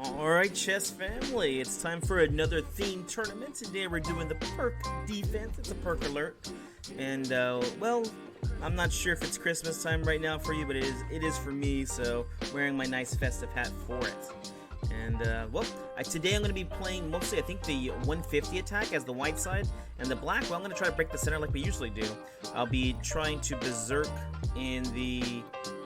Alright, chess family, it's time for another themed tournament. Today we're doing the Pirc defense. It's a Pirc alert. And, well, I'm not sure if it's Christmas time right now for you, but it is for me, so wearing my nice festive hat for it. And, today I'm going to be playing mostly, I think, the 150 attack as the white side, and the black, well, I'm going to try to break the center like we usually do. I'll be trying to berserk in the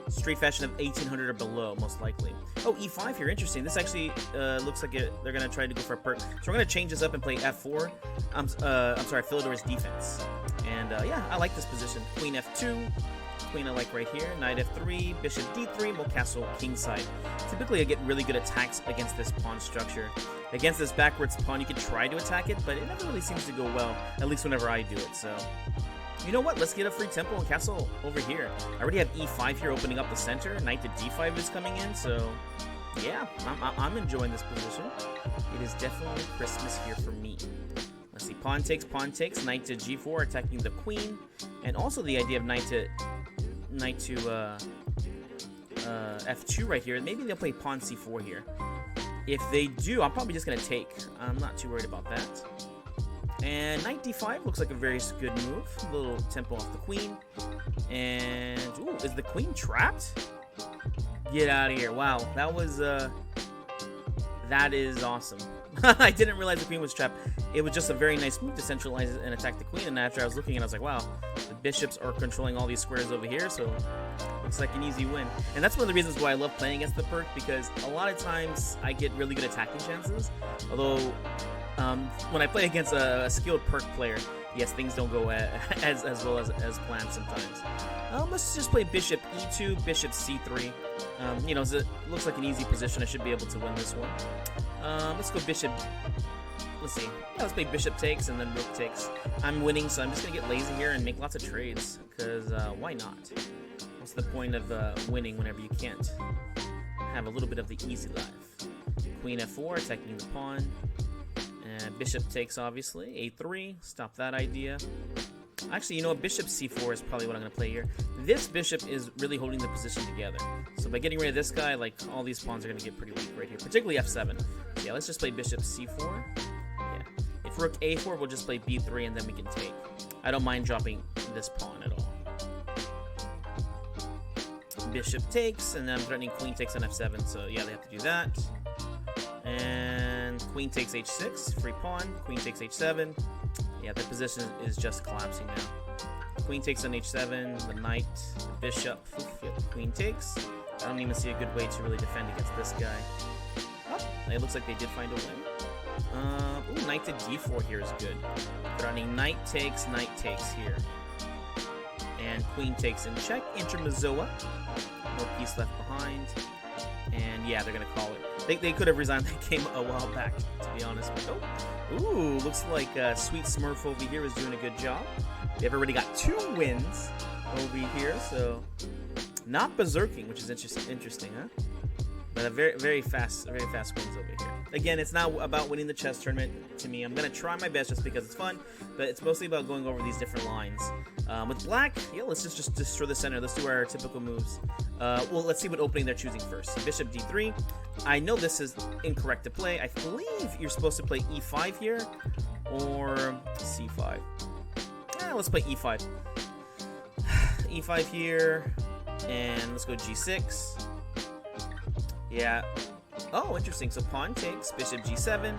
straight fashion of 1800 or below, most likely. Oh, e5 here, interesting. This actually looks like they're going to try to go for a Pirc. So we're going to change this up and play f4. I'm sorry, Philidor's defense. And, yeah, I like this position. Queen f2. Queen I like right here. Knight f3, bishop d3, we'll castle kingside. Typically I get really good attacks against this pawn structure. Against this backwards pawn you can try to attack it, but it never really seems to go well, at least whenever I do it, so... You know what, let's get a free temple and castle over here. I already have e5 here opening up the center, knight to d5 is coming in, so... Yeah, I'm enjoying this position. It is definitely Christmas here for me. Let's see, pawn takes, knight to g4, attacking the queen, and also the idea of knight to f2 right here. Maybe they'll play pawn c4 here. If they do, I'm probably just going to take. I'm not too worried about that. And knight d5 looks like a very good move. A little tempo off the queen. And, ooh, is the queen trapped? Get out of here. Wow, that was, that is awesome. I didn't realize the queen was trapped. It was just a very nice move to centralize and attack the queen, and after I was looking, and I was like, wow, the bishops are controlling all these squares over here, so looks like an easy win. And that's one of the reasons why I love playing against the Pirc, because a lot of times I get really good attacking chances, although when I play against a skilled Pirc player, yes, things don't go as well as planned sometimes. Let's just play bishop e2, bishop c3. You know, it looks like an easy position. I should be able to win this one. Let's go bishop. Let's see. Yeah, let's play bishop takes and then rook takes. I'm winning, so I'm just gonna get lazy here and make lots of trades. Because why not? What's the point of winning whenever you can't have a little bit of the easy life? Queen f4, attacking the pawn. And bishop takes, obviously. a3, stop that idea. Actually, you know what? Bishop c4 is probably what I'm going to play here. This bishop is really holding the position together. So by getting rid of this guy, like, all these pawns are going to get pretty weak right here. Particularly f7. Yeah, let's just play bishop c4. Yeah. If rook a4, we'll just play b3 and then we can take. I don't mind dropping this pawn at all. Bishop takes, and then I'm threatening queen takes on f7. So yeah, they have to do that. And queen takes h6, free pawn. Queen takes h7. Yeah, the position is just collapsing now. Queen takes on h7, the knight, the bishop, queen takes. I don't even see a good way to really defend against this guy. Oh, it looks like they did find a win. Ooh, knight to d4 here is good. Threatening knight takes here. And queen takes in check, intermezzoa. No piece left behind. And yeah, they're going to call it. They could have resigned that game a while back, to be honest. But, ooh, looks like Sweet Smurf over here is doing a good job. They've already got 2 wins over here, so not berserking, which is interesting, huh? But a very fast wins over here. Again, it's not about winning the chess tournament to me. I'm going to try my best just because it's fun, but it's mostly about going over these different lines. With black, yeah, let's just destroy the center. Let's do our typical moves. Well, let's see what opening they're choosing first. Bishop d3. I know this is incorrect to play. I believe you're supposed to play e5 here, or c5. Yeah, let's play e5. e5 here, and let's go g6. Yeah. Oh, interesting. So pawn takes, bishop g7,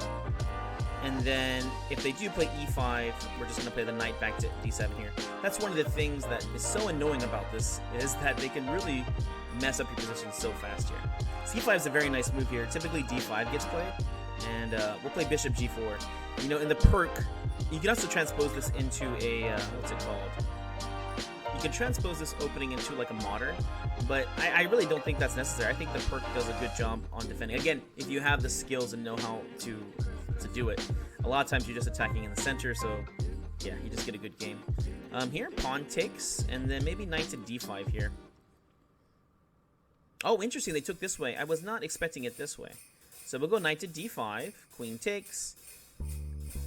and then if they do play e5, we're just going to play the knight back to d7 here. That's one of the things that is so annoying about this, is that they can really mess up your position so fast here. c5 is a very nice move here. Typically d5 gets played, and we'll play bishop g4. You know, in the Pirc, you can also transpose this into a, what's it called? You can transpose this opening into like a modern, but I really don't think that's necessary. I think the Pirc does a good job on defending. Again, if you have the skills and know how to do it. A lot of times you're just attacking in the center, so yeah, you just get a good game. Here, pawn takes, and then maybe knight to d5 here. Oh, interesting, they took this way. I was not expecting it this way. So we'll go knight to d5, queen takes,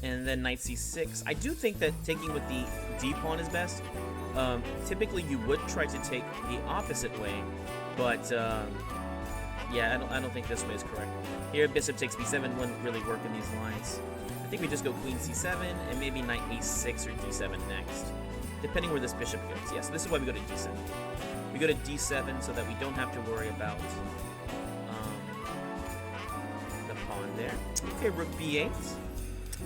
and then knight c6. I do think that taking with the d-pawn is best. Typically you would try to take the opposite way, but Yeah, I don't think this way is correct. Here, bishop takes b7 wouldn't really work in these lines. I think we just go queen c7 and maybe knight a6 or d7 next, depending where this bishop goes. Yeah, so this is why we go to d7. We go to d7 so that we don't have to worry about the pawn there. Okay, rook b8.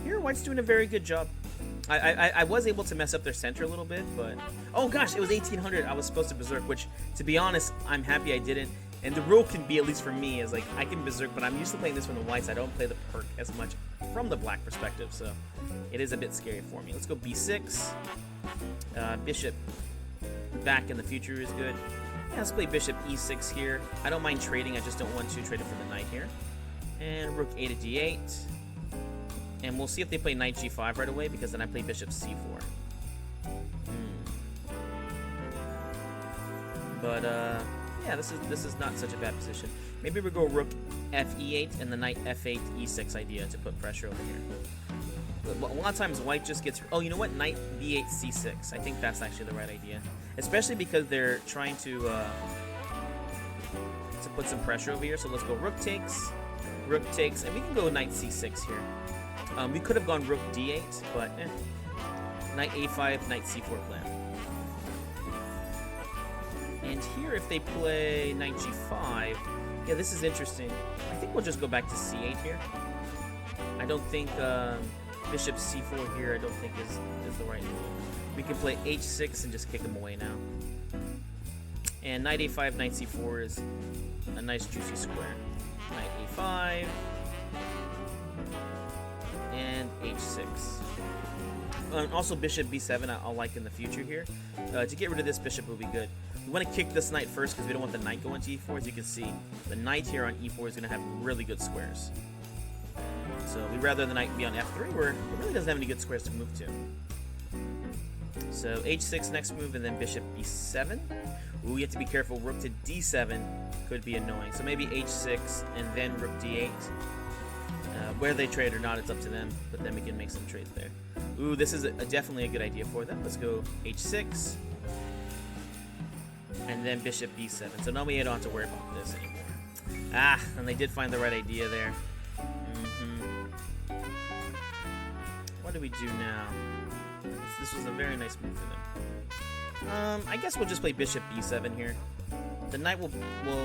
Here, white's doing a very good job. I was able to mess up their center a little bit, but... Oh gosh, it was 1800. I was supposed to berserk, which, to be honest, I'm happy I didn't. And the rule can be, at least for me, is like, I can berserk, but I'm used to playing this from the whites. I don't play the Pirc as much from the black perspective, so it is a bit scary for me. Let's go b6. Bishop back in the future is good. Yeah, let's play bishop e6 here. I don't mind trading, I just don't want to trade it for the knight here. And rook a to d8. And we'll see if they play knight g5 right away, because then I play bishop c4. But, yeah, this is not such a bad position. Maybe we go rook fe8 and the knight f8 e6 idea to put pressure over here. A lot of times white just gets... Oh, you know what? Knight b8 c6. I think that's actually the right idea. Especially because they're trying to put some pressure over here. So let's go rook takes, and we can go knight c6 here. We could have gone rook d8, but knight a5, knight c4 plan. And here, if they play knight g5, yeah, this is interesting. I think we'll just go back to c8 here. I don't think bishop c4 here, I don't think is the right move. We can play h6 and just kick them away now. And knight a5, knight c4 is a nice juicy square. Knight a5 and h6. Also bishop b7 I'll like in the future here. To get rid of this bishop will be good. We want to kick this knight first because we don't want the knight going to e4. As you can see, the knight here on e4 is going to have really good squares. So we'd rather the knight be on f3 where it really doesn't have any good squares to move to. So h6 next move and then bishop b7. Ooh, you have to be careful. Rook to d7 could be annoying. So maybe h6 and then rook d8. Where they trade or not, it's up to them, but then we can make some trades there. Ooh, this is definitely a good idea for them. Let's go h6 and then bishop b7. So now we don't have to worry about this anymore. Ah, and they did find the right idea there. What do we do now? This was a very nice move for them. I guess we'll just play bishop b7 here. The knight will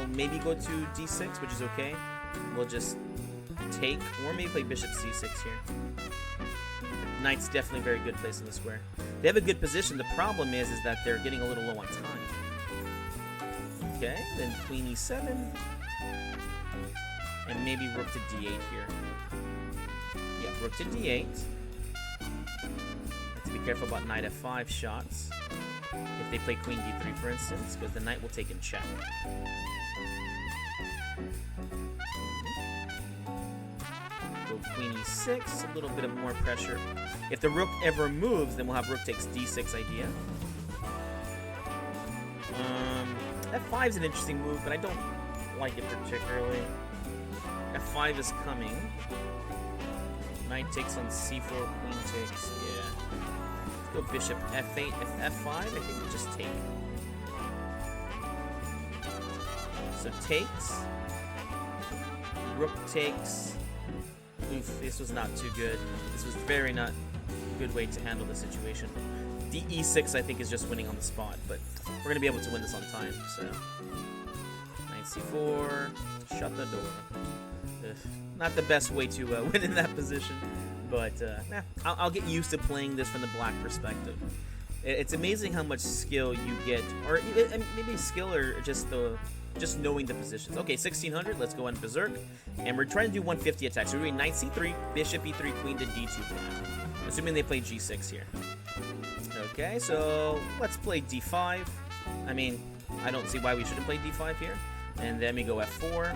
maybe go to d6, which is okay. We'll just take, or maybe play bishop c6 here. Knight's definitely a very good place in the square. They have a good position. The problem is that they're getting a little low on time. Okay, then queen e7. And maybe rook to d8 here. Yeah, rook to d8. Have to be careful about knight f5 shots. If they play queen d3, for instance, because the knight will take in check. Go queen e6, a little bit of more pressure. If the rook ever moves, then we'll have rook takes d6 idea. F5 is an interesting move, but I don't like it particularly. F5 is coming. Knight takes on c4, queen takes, yeah. Let's go bishop f8. If f5, I think we just take. So takes. Rook takes. Oof, this was not too good. This was very not a good way to handle the situation. The e6 I think is just winning on the spot, but we're going to be able to win this on time, so. Knight c4, shut the door. Ugh, not the best way to win in that position, but I'll get used to playing this from the black perspective. It's amazing how much skill you get, or maybe skill or just knowing the positions. Okay, 1600, let's go on berserk, and we're trying to do 150 attacks. So we're doing knight c3, bishop e3, queen to d2 plan, assuming they play g6 here. Okay, so let's play d5. I mean, I don't see why we shouldn't play d5 here. And then we go f4.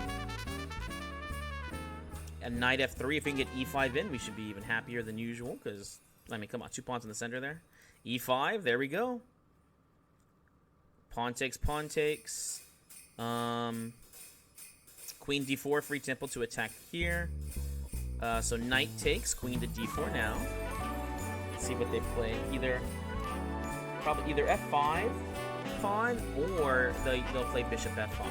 And knight f3. If we can get e5 in, we should be even happier than usual, because, I mean, come on, 2 pawns in the center there. e5, there we go. Pawn takes, pawn takes. Queen d4, free tempo to attack here. So knight takes, queen to d4 now. Let's see what they play. Probably either f5 pawn, or they'll play bishop f5.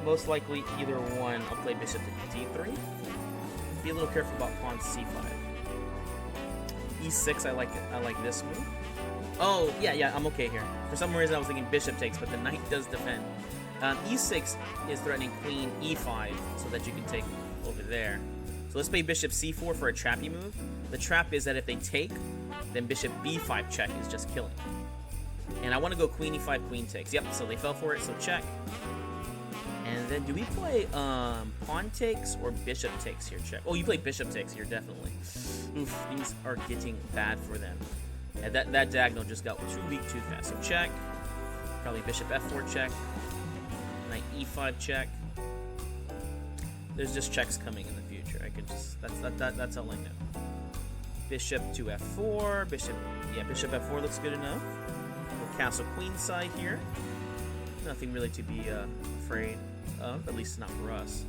Most likely either one. I'll play bishop to d3. Be a little careful about pawn c5. e6, I like this move. Oh, yeah, I'm okay here. For some reason I was thinking bishop takes, but the knight does defend. e6 is threatening queen e5 so that you can take over there. So let's play bishop c4 for a trappy move. The trap is that if they take, then bishop b5 check is just killing. And I want to go queen e5, queen takes. Yep, so they fell for it, so check. And then do we play pawn takes or bishop takes here? Check. Oh, you play bishop takes here, definitely. Oof, things are getting bad for them. And that diagonal just got too weak too fast. So check. Probably bishop f4 check. Knight e5 check. There's just checks coming in the future. I could just that's all I know. Bishop to f4. Bishop f4 looks good enough. We'll castle queenside here. Nothing really to be afraid of, at least not for us.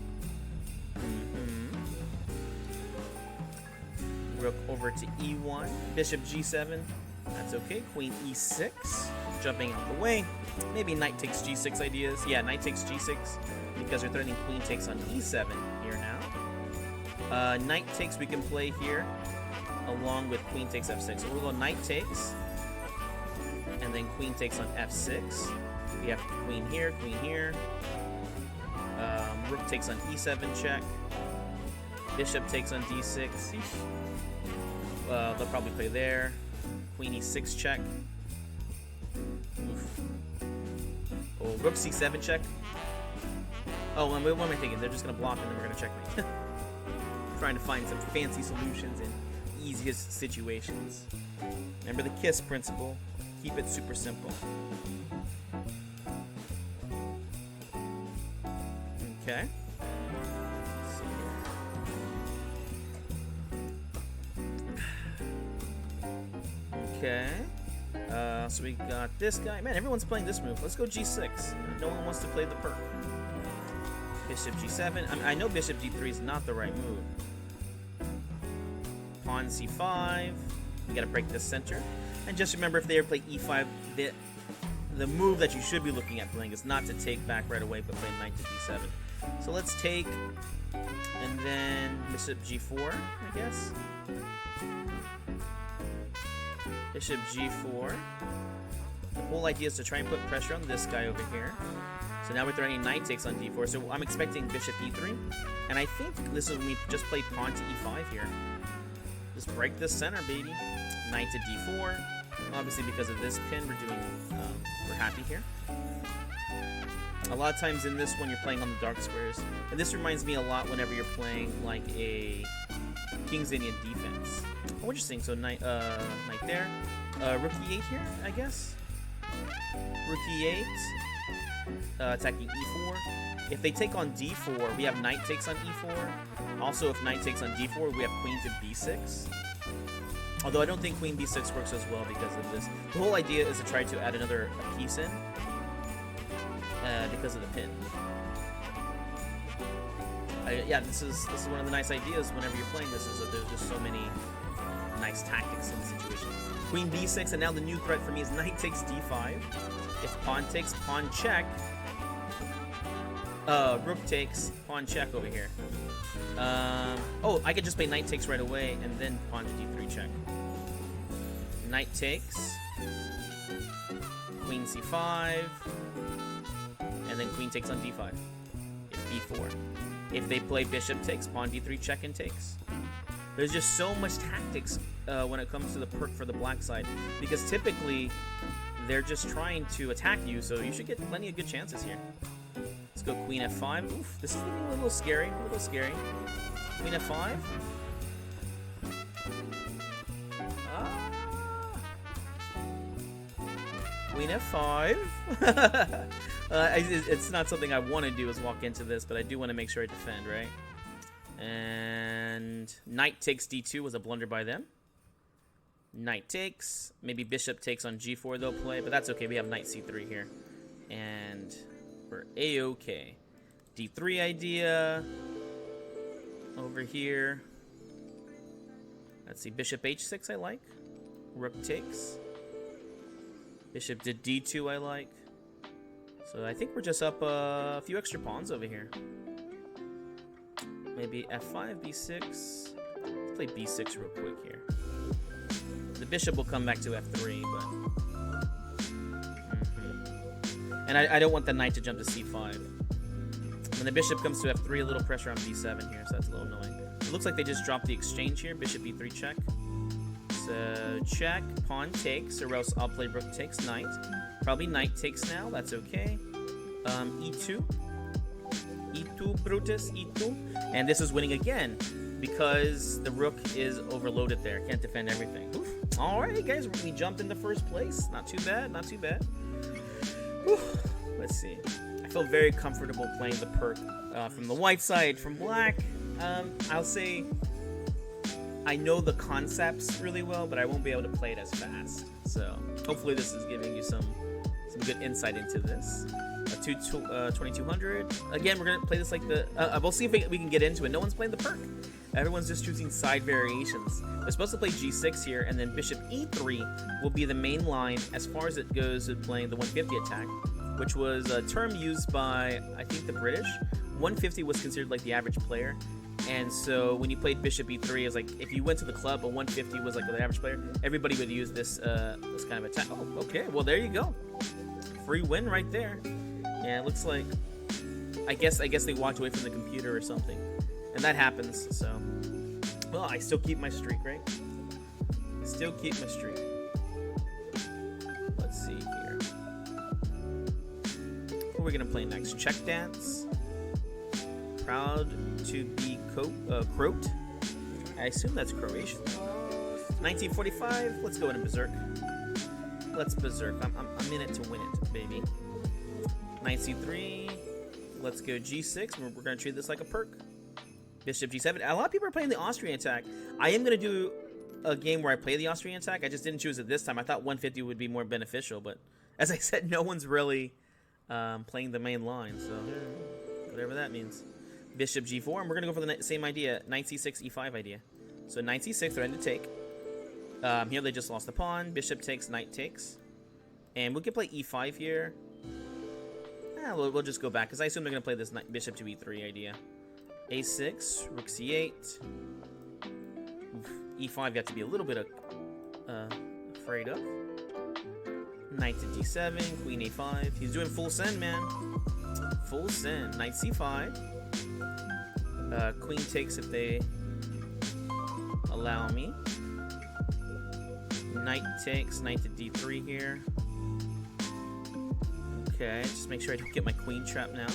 Rook over to e1. Bishop g7. That's okay. Queen e6. Jumping out the way. Maybe knight takes g6 ideas. Yeah, knight takes g6 because we're threatening queen takes on e7 here now. Knight takes we can play here along with queen takes f6. So we'll go knight takes and then queen takes on f6. We have queen here, rook takes on e7 check. Bishop takes on d6. They'll probably play there. Queen e6 check. Oof. Oh, rook c7 check. Oh, what am I thinking? They're just going to block and then we're going to checkmate. Trying to find some fancy solutions in easiest situations. Remember the KISS principle. Keep it super simple. Okay. Let's see here. Okay. So we got this guy. Man, everyone's playing this move. Let's go g6. No one wants to play the Pirc. Bishop g7. I know bishop d3 is not the right move. Pawn c5. We gotta break this center. And just remember, if they ever play e5, the move that you should be looking at playing is not to take back right away, but play knight to d7. So let's take, and then bishop g4, I guess. Bishop g4. The whole idea is to try and put pressure on this guy over here. So now we're throwing knight takes on d4. So I'm expecting bishop e3. And I think this is when we just play pawn to e5 here. Just break this center, baby. Knight to d4. Obviously, because of this pin, we're happy here. A lot of times in this one, you're playing on the dark squares. And this reminds me a lot whenever you're playing like a King's Indian defense. Oh, interesting. So knight there. Rook e8 here, I guess. Rook e8. Attacking e4. If they take on d4, we have knight takes on e4. Also, if knight takes on d4, we have queen to b6. Although I don't think queen b6 works as well because of this. The whole idea is to try to add another piece in because of the pin. Yeah, this is one of the nice ideas whenever you're playing this, is that there's just so many nice tactics in the situation. Queen b6, and now the new threat for me is knight takes d5. If pawn takes, pawn check. Rook takes, pawn check over here. Oh, I could just play knight takes right away and then pawn to d3 check. Knight takes, queen c5, and then queen takes on d5. If b4. If they play bishop takes, pawn d3 check and takes. There's just so much tactics when it comes to the Pirc for the black side, because typically they're just trying to attack you, so you should get plenty of good chances here. Let's go queen f5. Oof, this is getting a little scary. Queen f5. Queen f5. It's not something I want to do, is walk into this, but I do want to make sure I defend, right? And knight takes d2 was a blunder by them. Knight takes. Maybe bishop takes on g4 they'll play, but that's okay. We have knight c3 here. And we're a-okay. d3 idea. Over here. Let's see. Bishop h6 I like. Rook takes. Bishop to d2 I like. So I think we're just up a few extra pawns over here. Maybe f5, b6. Let's play b6 real quick here. The bishop will come back to f3, but... And I don't want the knight to jump to c5. When the bishop comes to f3, a little pressure on b7 here, so that's a little annoying. It looks like they just dropped the exchange here. Bishop e3 check. So check, pawn takes, or else I'll play rook takes knight. Probably knight takes now, that's okay. E2. E2, Brutus, E2. And this is winning again, because the rook is overloaded there. Can't defend everything. Oof. Alright, guys, we jumped into first place. Not too bad, not too bad. Whew. Let's see. I feel very comfortable playing the Pirc from the white side. From black, I'll say I know the concepts really well, but I won't be able to play it as fast. So hopefully this is giving you some good insight into this. 2200. Again, we're gonna play this like the. We'll see if we can get into it. No one's playing the Pirc. Everyone's just choosing side variations. We're supposed to play g6 here, and then bishop e3 will be the main line as far as it goes to playing the 150 attack, which was a term used by, I think, the British. 150 was considered like the average player, and so when you played bishop e3, it was like if you went to the club, a 150 was like the average player. Everybody would use this this kind of attack. Oh, okay. Well, there you go. Free win right there. Yeah, it looks like. I guess they walked away from the computer or something. And that happens, so... Well, I still keep my streak, right? I still keep my streak. Let's see here. What are we going to play next? Check dance. Proud to be croaked. I assume that's Croatian. 1945. Let's go into berserk. Let's berserk. I'm in it to win it, baby. Knight c3. Let's go g6. We're going to treat this like a Pirc. Bishop g7. A lot of people are playing the Austrian attack. I am going to do a game where I play the Austrian attack. I just didn't choose it this time. I thought 150 would be more beneficial, but as I said, no one's really playing the main line, so whatever that means. Bishop g4, and we're going to go for the same idea, knight c6, e5 idea. So knight c6, threatened to take. Here they just lost the pawn. Bishop takes, knight takes. And we can play e5 here. We'll just go back, because I assume they're going to play this bishop to e3 idea. A6, rook c8. Oof, e5 you have to be a little bit afraid of. Knight to d7, queen a5. He's doing full send, man. Full send. Knight c5. Queen takes if they allow me. Knight takes, knight to d3 here. Okay, just make sure I don't get my queen trapped now.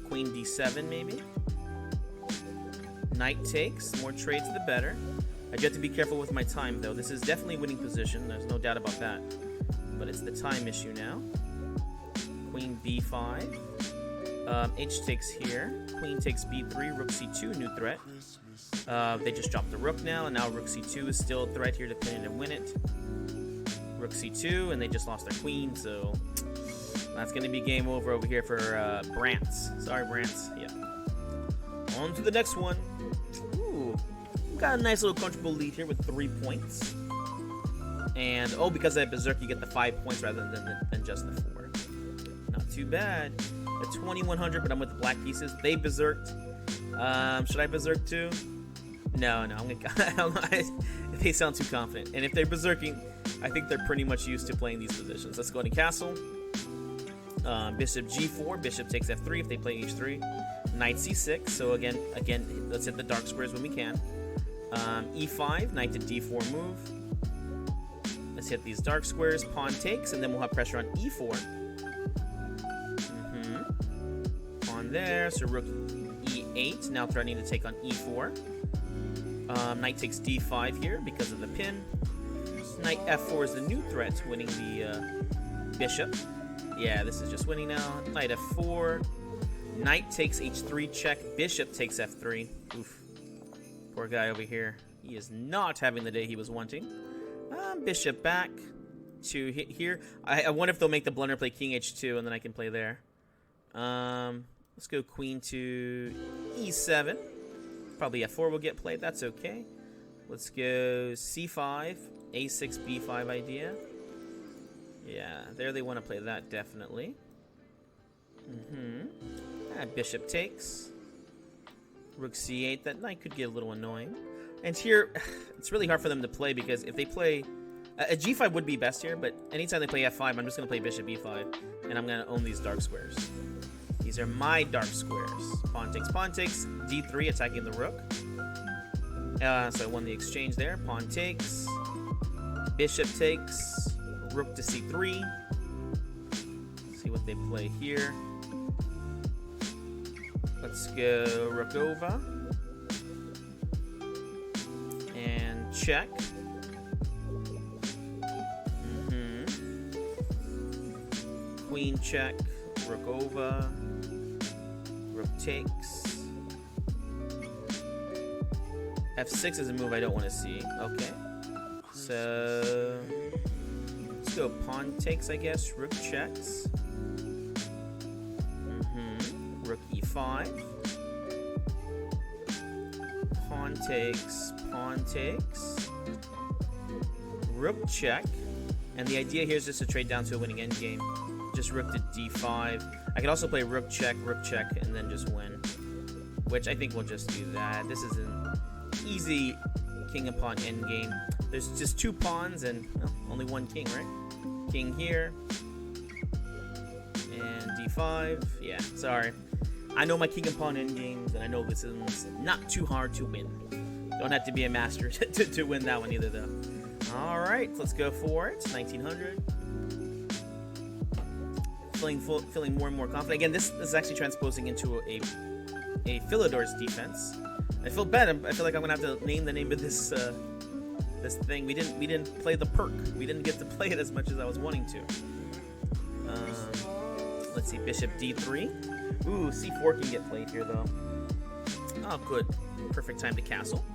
Queen d7 maybe. Knight takes. More trades the better. I do have to be careful with my time though. This is definitely a winning position. There's no doubt about that. But it's the time issue now. Queen b5. H takes here. Queen takes b3. Rook c2. New threat. They just dropped the rook now, and now rook c2 is still a threat here to pin it and win it. Rook c2, and they just lost their queen, so that's going to be game over here for Brantz. Sorry, Brantz. Yeah. On to the next one. Ooh. Got a nice little comfortable lead here with 3 points. And, oh, because I have Berserk, you get the 5 points rather than just the 4. Not too bad. At 2100, but I'm with the black pieces. They Berserked. Should I Berserk too? No, I'm gonna. They sound too confident. And if they're Berserking, I think they're pretty much used to playing these positions. Let's go to castle. Bishop g4. Bishop takes f3 if they play h3. Knight c6. So again, let's hit the dark squares when we can. E5. Knight to d4 move. Let's hit these dark squares. Pawn takes, and then we'll have pressure on e4. Pawn there. So rook e8. Now threatening to take on e4. Knight takes d5 here because of the pin. Knight f4 is the new threat, winning the bishop. Yeah, this is just winning now. Knight f4. Knight takes h3 check. Bishop takes f3. Oof. Poor guy over here. He is not having the day he was wanting. Bishop back to hit here. I wonder if they'll make the blunder play king h2, and then I can play there. Let's go queen to e7. Probably f4 will get played. That's okay. Let's go c5, a6, b5 idea. Yeah, there they want to play that, definitely. Bishop takes. Rook c8. That knight could get a little annoying. And here, it's really hard for them to play because if they play... a g5 would be best here, but anytime they play f5, I'm just going to play bishop e5. And I'm going to own these dark squares. These are my dark squares. Pawn takes, d3, attacking the rook. So I won the exchange there. Pawn takes. Bishop takes. Rook to c3. See what they play here. Let's go rook over. And check. Queen check. Rook over. Rook takes. f6 is a move I don't want to see. Okay. So let's go pawn takes, I guess. Rook checks. Rook e5. Pawn takes. Pawn takes. Rook check. And the idea here is just to trade down to a winning endgame. Just rook to d5. I could also play rook check, and then just win. Which I think we'll just do that. This is an easy king and pawn endgame. There's just two pawns and only one king, right? King here. And d5. Yeah, sorry. I know my king and pawn endgames, and I know this is not too hard to win. Don't have to be a master to win that one either, though. Alright, let's go for it. 1900. Feeling more and more confident. Again, this is actually transposing into a Philidor's defense. I feel bad. I feel like I'm gonna have to name the name of this this thing. We didn't play the Pirc. We didn't get to play it as much as I was wanting to. Let's see, bishop d3. Ooh, c4 can get played here though. Oh, good. Perfect time to castle.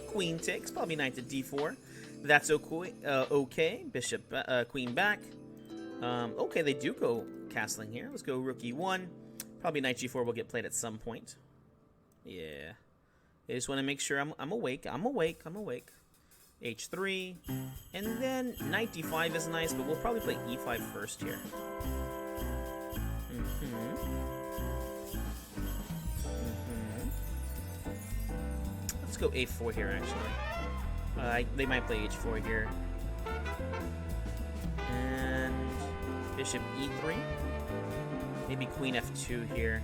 Queen takes. Probably knight to d4. That's okay. Okay. Bishop, queen back. Okay, they do go castling here. Let's go rook e1. Probably knight g4 will get played at some point. Yeah. I just want to make sure I'm awake. I'm awake. h3. And then knight d5 is nice, but we'll probably play e5 first here. Let's go a4 here, actually. They might play h4 here. And bishop e3. Maybe queen f2 here.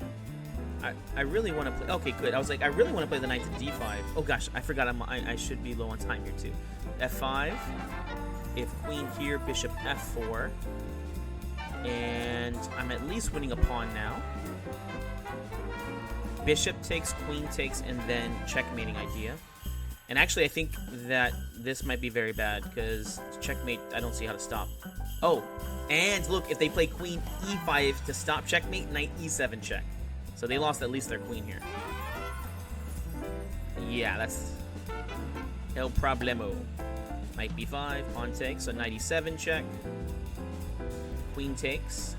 I really want to play... Okay, good. I was like, I really want to play the knight to d5. Oh gosh, I forgot I should be low on time here too. f5. If queen here, bishop f4. And I'm at least winning a pawn now. Bishop takes, queen takes, and then checkmating idea. And actually, I think that this might be very bad, because checkmate, I don't see how to stop. Oh, and look, if they play queen e5 to stop checkmate, knight e7 check. So they lost at least their queen here. Yeah, that's el problemo. Knight b5, pawn takes, so knight e7 check. Queen takes.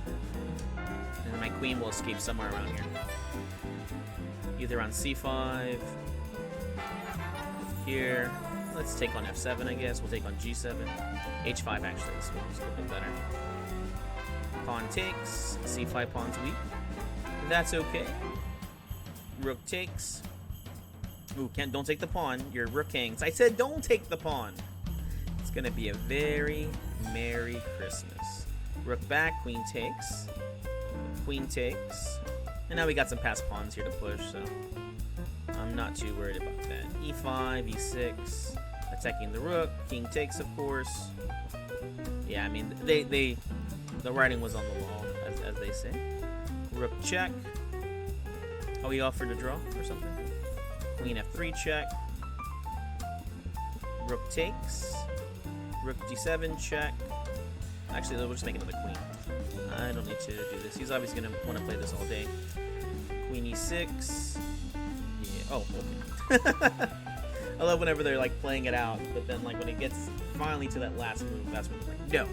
And then my queen will escape somewhere around here. Either on c5. Here. Let's take on f7, I guess. We'll take on g7. h5, actually. This one's a little bit better. Pawn takes. c5 pawn's weak. That's okay. Rook takes. Ooh, don't take the pawn. Your rook hangs. I said don't take the pawn. It's gonna be a very Merry Christmas. Rook back, queen takes. Queen takes. And now we got some passed pawns here to push, so I'm not too worried about that. e5, e6, attacking the rook. King takes, of course. Yeah, I mean, the writing was on the wall, as they say. Rook check. Oh, he offered a draw or something? Queen f3 check. Rook takes. Rook d7 check. Actually, we'll just make another queen. I don't need to do this. He's obviously going to want to play this all day. Queen e6. Yeah. Oh, okay. I love whenever they're like playing it out, but then like when it gets finally to that last move, that's when it's like, no.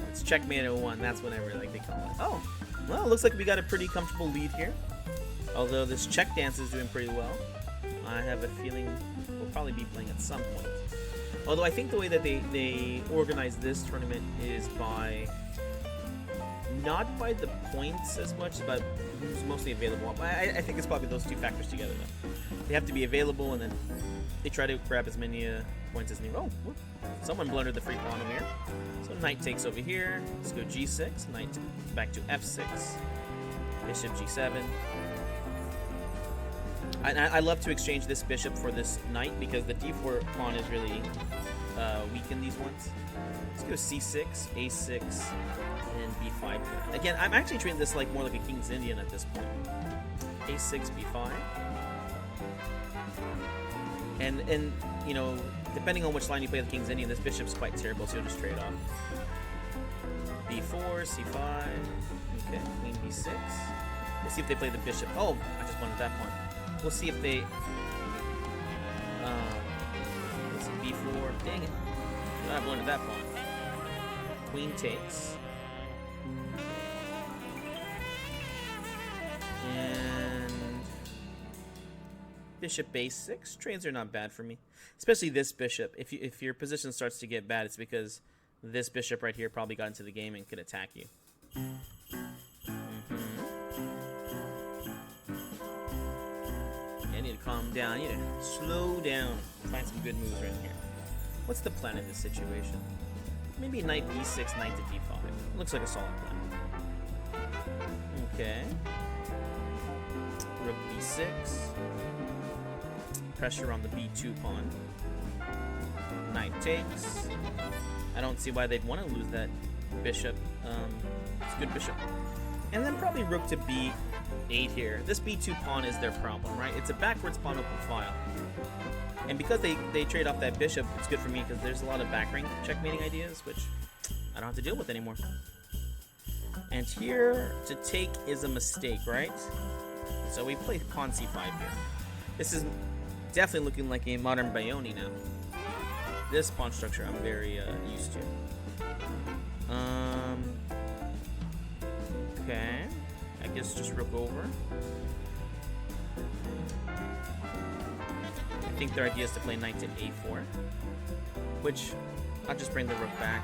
It's checkmate at 1. That's whenever like they call it. Oh, well, it looks like we got a pretty comfortable lead here. Although this check dance is doing pretty well. I have a feeling we'll probably be playing at some point. Although I think the way that they organize this tournament is by not by the points as much, but who's mostly available. I think it's probably those two factors together, though. They have to be available, and then they try to grab as many points as needed. Oh, whoop. Someone blundered the free pawn over here. So knight takes over here. Let's go g6. Knight back to f6. Bishop g7. I love to exchange this bishop for this knight because the d4 pawn is really weak in these ones. Let's go c6, a6, and b5. Again, I'm actually treating this like more like a King's Indian at this point. a6, b5. And you know, depending on which line you play the King's Indian, this bishop's quite terrible, so you'll just trade off. b4, c5. Okay, queen b6. We'll see if they play the bishop. Oh, I just wanted that pawn. We'll see if they... let's see, b4. Dang it. I blundered that pawn. Queen takes. And... bishop a6. Trades are not bad for me. Especially this bishop. If your position starts to get bad, it's because this bishop right here probably got into the game and could attack you. I need to calm down. I need to slow down. Find some good moves right here. What's the plan in this situation? Maybe knight b6, knight to d5. Looks like a solid plan. Okay. Rook b6. Pressure on the b2 pawn. Knight takes. I don't see why they'd want to lose that bishop. It's a good bishop. And then probably rook to b8 here. This b2 pawn is their problem, right? It's a backwards pawn open file. And because they trade off that bishop, it's good for me because there's a lot of backrank checkmating ideas, which I don't have to deal with anymore. And here, to take is a mistake, right? So we play pawn c5 here. This is definitely looking like a modern Bayoni now. This pawn structure I'm very used to. Okay. I guess just rook over. I think their idea is to play knight to a4, which I'll just bring the rook back.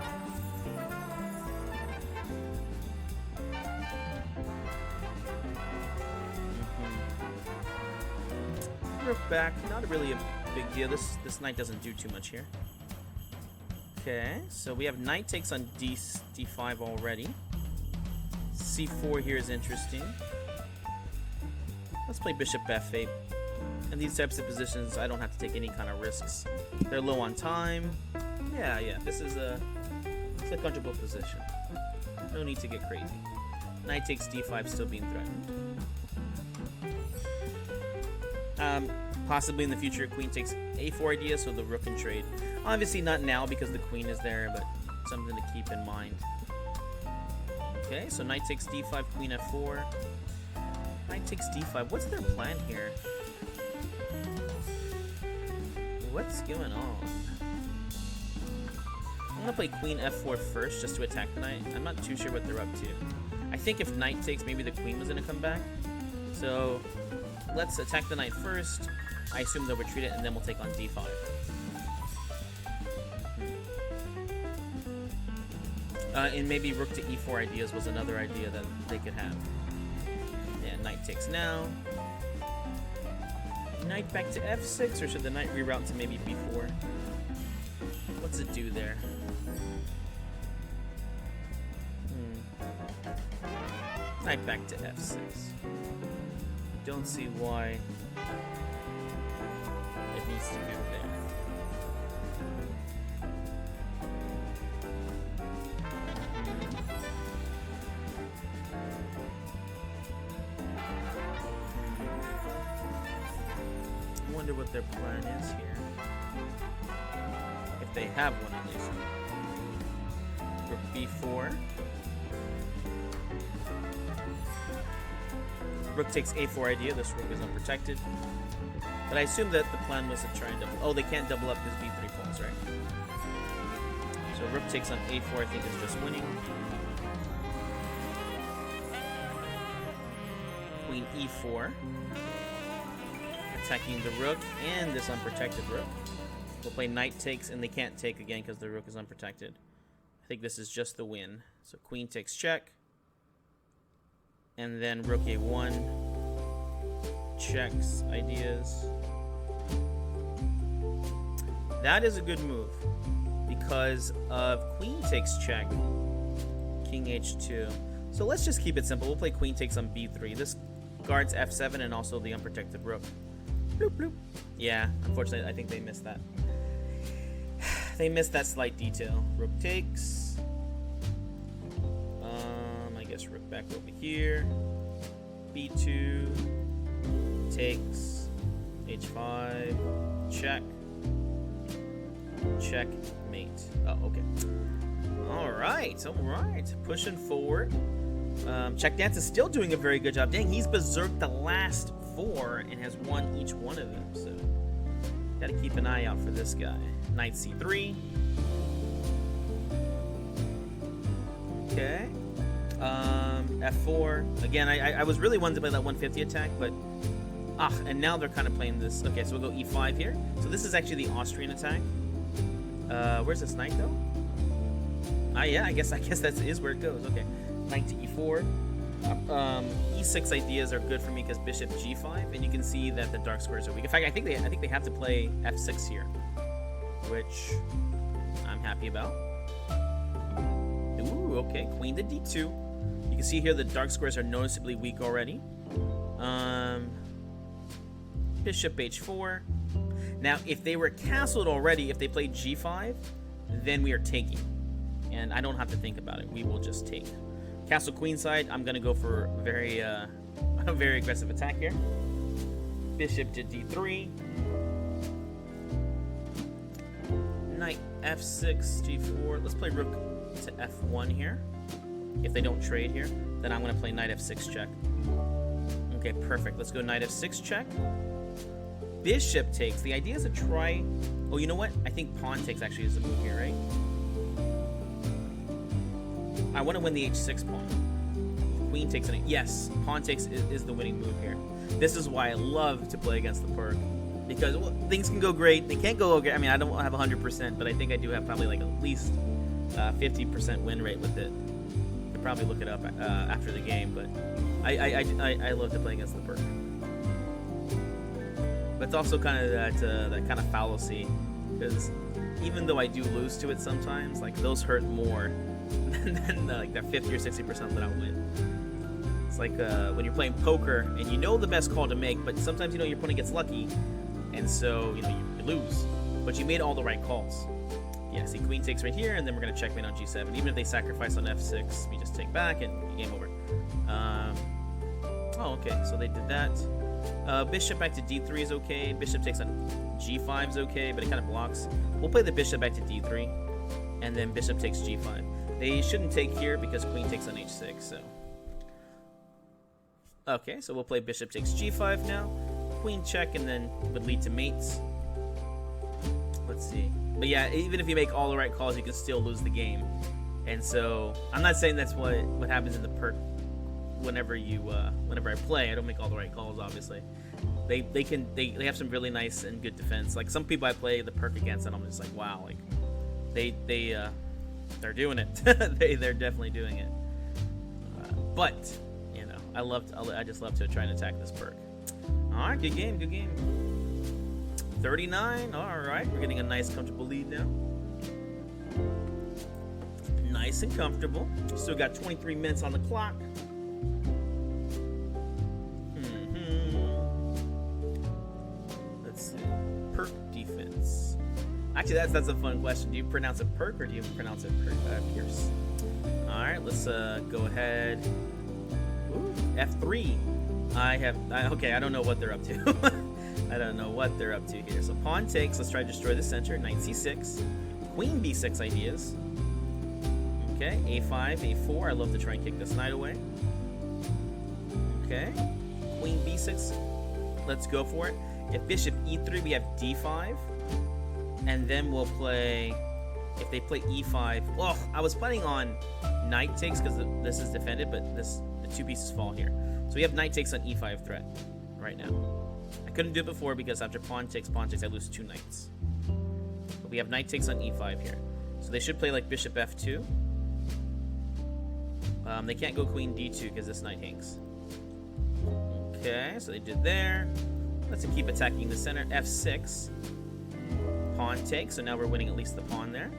Rook back, not really a big deal. This knight doesn't do too much here. Okay, so we have knight takes on d5 already. c4 here is interesting. Let's play bishop f8. In these types of positions, I don't have to take any kind of risks. They're low on time. Yeah, this is it's a comfortable position. No need to get crazy. Knight takes d5, still being threatened. Possibly in the future, queen takes a4 idea, so the rook can trade. Obviously not now because the queen is there, but something to keep in mind. Okay, so knight takes d5, queen f4. Knight takes d5. What's their plan here? What's going on? I'm gonna play queen f4 first just to attack the knight. I'm not too sure what they're up to. I think if knight takes, maybe the queen was gonna come back. So let's attack the knight first. I assume they'll retreat it, and then we'll take on d5. And maybe rook to e4 ideas was another idea that they could have. Yeah, knight takes now. Knight back to f6, or should the knight reroute to maybe b4? What's it do there? Knight back to f6. Don't see why it needs to go there. I wonder what their plan is here. If they have one at least. Rook b4. Rook takes a4 idea. This rook is unprotected. But I assume that the plan was to try and double... Oh, they can't double up his b3 pawns, right? So rook takes on a4, I think, is just winning. Queen e4. Attacking the rook and this unprotected rook. We'll play knight takes, and they can't take again because the rook is unprotected. I think this is just the win. So queen takes check. And then rook a1. Checks ideas. That is a good move because of queen takes check. King h2. So let's just keep it simple. We'll play queen takes on b3. This guards f7 and also the unprotected rook. Bloop, bloop. Yeah, unfortunately, I think they missed that. They missed that slight detail. Rook takes. I guess rook back over here. b2. Takes. h5. Check. Checkmate. Oh, okay. Alright, alright. Pushing forward. Check Dance is still doing a very good job. Dang, he's berserked the last 4 and has won each one of them. So, gotta keep an eye out for this guy. Knight c3. Okay. f4. Again, I was really wanting to play that 150 attack, but and now they're kind of playing this. Okay, so we'll go e5 here. So this is actually the Austrian attack. Where's this knight though? Yeah, I guess that is where it goes. Okay, knight to e4. E6 ideas are good for me because bishop g5, and you can see that the dark squares are weak. In fact, I think they have to play f6 here, which I'm happy about. Ooh, okay, queen to d2. You can see here the dark squares are noticeably weak already. Bishop h4. Now, if they were castled already, if they played g5, then we are taking. And I don't have to think about it. We will just take. Castle queenside, I'm going to go for a very aggressive attack here. Bishop to d3. Knight f6, g4. Let's play rook to f1 here. If they don't trade here, then I'm going to play knight f6 check. Okay, perfect. Let's go knight f6 check. Bishop takes. The idea is to try... Oh, you know what? I think pawn takes actually is the move here, right? I want to win the h6 pawn. Queen takes an... Yes, pawn takes is the winning move here. This is why I love to play against the Pirc. Because things can go great. They can't go great. I mean, I don't have 100%, but I think I do have probably like at least 50% win rate with it. I could probably look it up after the game, but I love to play against the Pirc. But it's also kind of that kind of fallacy, because even though I do lose to it sometimes, like those hurt more than like that 50 or 60% that I win. It's like when you're playing poker and you know the best call to make, but sometimes your opponent gets lucky, and so you lose. But you made all the right calls. Yeah, see, queen takes right here, and then we're gonna checkmate on g7. Even if they sacrifice on f6, we just take back and game over. Oh, okay, so they did that. Bishop back to d3 is okay. Bishop takes on g5 is okay, but it kind of blocks. We'll play the bishop back to d3, and then bishop takes g5. They shouldn't take here because queen takes on h6, so... Okay, so we'll play bishop takes g5 now. Queen check, and then would lead to mates. Let's see. But yeah, even if you make all the right calls, you can still lose the game. And so, I'm not saying that's what happens in the Pirc. Whenever I play, I don't make all the right calls. Obviously, they have some really nice and good defense. Like some people I play the Pirc against, and I'm just like, wow, like they're doing it. they're definitely doing it. But I just love to try and attack this Pirc. All right, good game, good game. 39. All right, we're getting a nice, comfortable lead now. Nice and comfortable. Still got 23 minutes on the clock. Let's see. Pirc defense. Actually, that's a fun question. Do you pronounce it Pirc or do you pronounce it Pierce? All right, let's go ahead. Ooh, F3. Okay, I don't know what they're up to. I don't know what they're up to here. So pawn takes. Let's try to destroy the center. Knight c6. Queen b6 ideas. Okay, a5, a4. I love to try and kick this knight away. Okay, queen b6. Let's go for it. If bishop e3, we have d5. And then we'll play... If they play e5... Well, I was planning on knight takes because this is defended, but the two pieces fall here. So we have knight takes on e5 threat right now. I couldn't do it before because after pawn takes, I lose two knights. We have knight takes on e5 here. So they should play like bishop f2. They can't go queen d2 because this knight hangs. Okay, so they did there. Let's keep attacking the center. f6. Pawn takes, so now we're winning at least the pawn there.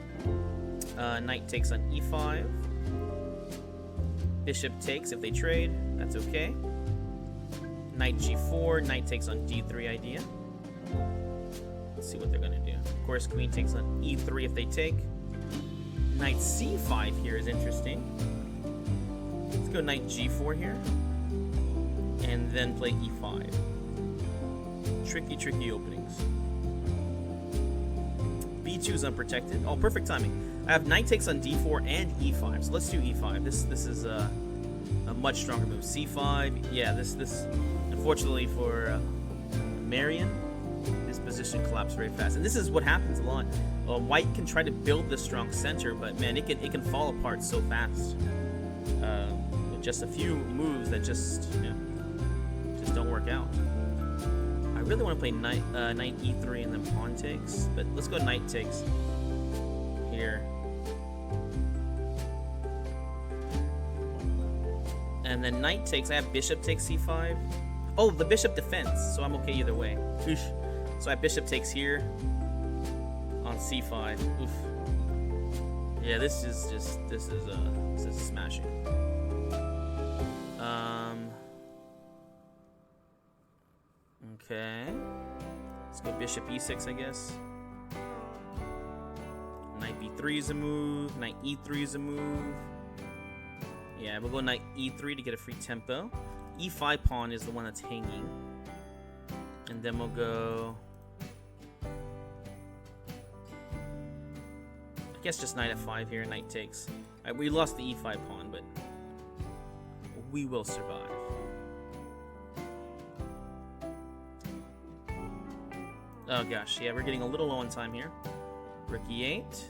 Knight takes on e5. Bishop takes if they trade. That's okay. Knight g4. Knight takes on d3 idea. Let's see what they're going to do. Of course, queen takes on e3 if they take. Knight c5 here is interesting. Let's go knight g4 here. And then play e5. Tricky, tricky openings. b2 is unprotected. Oh, perfect timing. I have knight takes on d4 and e5. So let's do e5. This is a much stronger move. c5. Yeah, this unfortunately for Marion, this position collapsed very fast. And this is what happens a lot. White can try to build this strong center, but man, it can fall apart so fast. With just a few moves that just don't work out. I really want to play knight e3 and then pawn takes, but let's go knight takes here. And then knight takes. I have bishop takes c5. Oh, the bishop defends, so I'm okay either way. Oof. So I have bishop takes here on c5. Oof. Yeah, this is smashing. Okay. Let's go bishop e6, I guess. Knight b3 is a move. Knight e3 is a move. Yeah, we'll go knight e3 to get a free tempo. e5 pawn is the one that's hanging. And then we'll go... I guess just knight f5 here, knight takes. Alright, we lost the e5 pawn, but we will survive. Oh gosh, yeah, we're getting a little low on time here. Rook e8.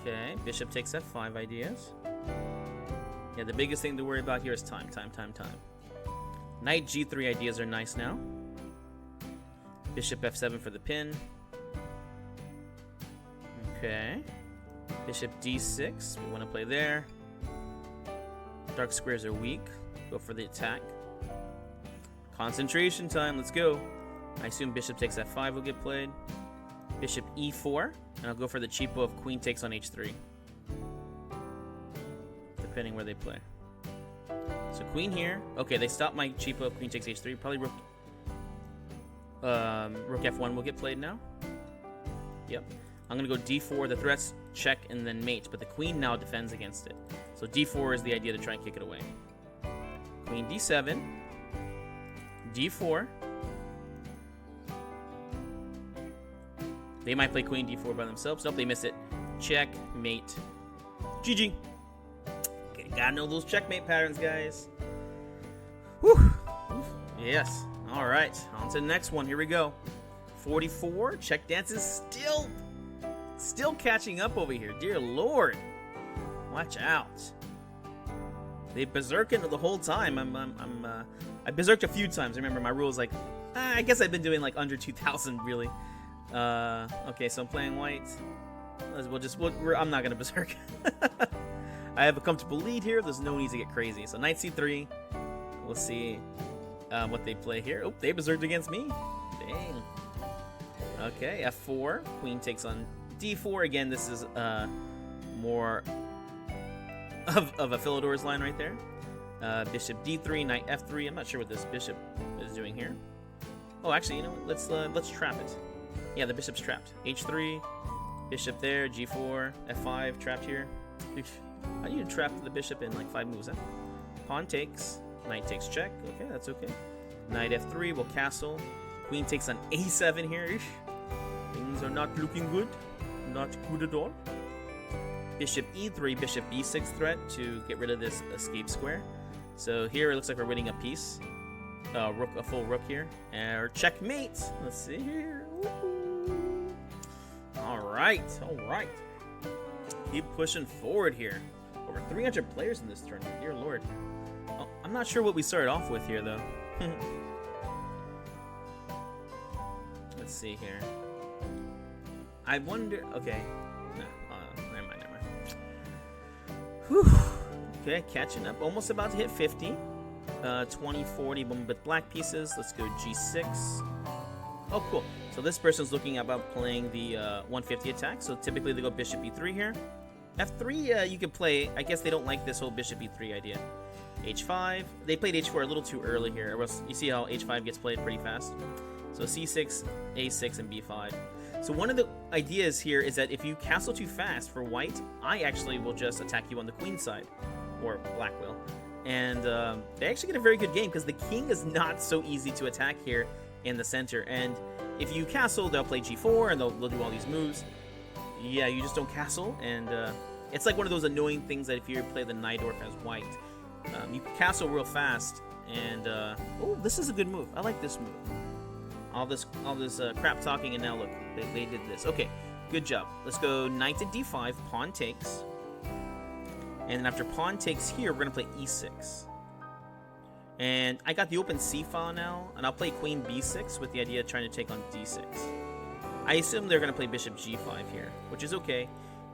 Okay, bishop takes f5 ideas. Yeah, the biggest thing to worry about here is time. Knight g3 ideas are nice now. Bishop f7 for the pin. Okay. Bishop d6, we want to play there. Dark squares are weak. Go for the attack. Concentration time, let's go. I assume bishop takes f5 will get played. Bishop e4, and I'll go for the cheapo of queen takes on h3. Depending where they play. So queen here. Okay, they stopped my cheapo of queen takes h3. Probably rook f1 will get played now. Yep. I'm going to go d4. The threats check and then mate, but the queen now defends against it. So d4 is the idea to try and kick it away. Queen d7. d4. They might play queen d4 by themselves. Nope, they miss it. Check, mate. GG. Okay, gotta know those checkmate patterns, guys. Whew. Yes. All right, on to the next one. Here we go. 44. Check dance is still catching up over here. Dear Lord. Watch out. They berserking the whole time. I berserked a few times. Remember, my rule is like, I guess I've been doing like under 2,000 really. Okay, so I'm playing white. I'm not gonna berserk. I have a comfortable lead here. There's no need to get crazy. So knight c3. We'll see what they play here. Oh, they berserked against me. Dang. Okay, f4. Queen takes on d4. Again, this is more of a Philidor's line right there. Bishop d3, knight f3. I'm not sure what this bishop is doing here. Oh, actually, you know what? Let's trap it. Yeah, the bishop's trapped. h3, bishop there, g4, f5, trapped here. I need to trap the bishop in like 5 moves, huh? Pawn takes, knight takes check. Okay, that's okay. Knight f3 will castle. Queen takes on a7 here. Things are not looking good. Not good at all. Bishop e3, bishop b6 threat to get rid of this escape square. So here it looks like we're winning a piece. A full rook here. Or checkmate. Let's see here. Alright. Keep pushing forward here. Over 300 players in this tournament. Dear Lord. Oh, I'm not sure what we started off with here, though. Let's see here. I wonder. Okay. No, never mind. Whew. Okay, catching up. Almost about to hit 50. 20, 40, boom, with black pieces. Let's go G6. Oh, cool. So this person's looking about playing the 150 attack. So typically they go bishop e3 here. F3, you can play. I guess they don't like this whole bishop e3 idea. H5. They played H4 a little too early here. You see how H5 gets played pretty fast. So C6, A6, and B5. So one of the ideas here is that if you castle too fast for white, I actually will just attack you on the queen side. Or black will. And they actually get a very good game because the king is not so easy to attack here in the center. And if you castle, they'll play G4 and they'll do all these moves. Yeah, you just don't castle. And it's like one of those annoying things that if you play the Najdorf as white, you castle real fast. And oh, this is a good move. I like this move. All this crap talking, and now look, they did this. Okay, good job. Let's go knight to D5, pawn takes. And then after pawn takes here, we're going to play e6. And I got the open c file now, and I'll play queen b6 with the idea of trying to take on d6. I assume they're going to play bishop g5 here, which is okay.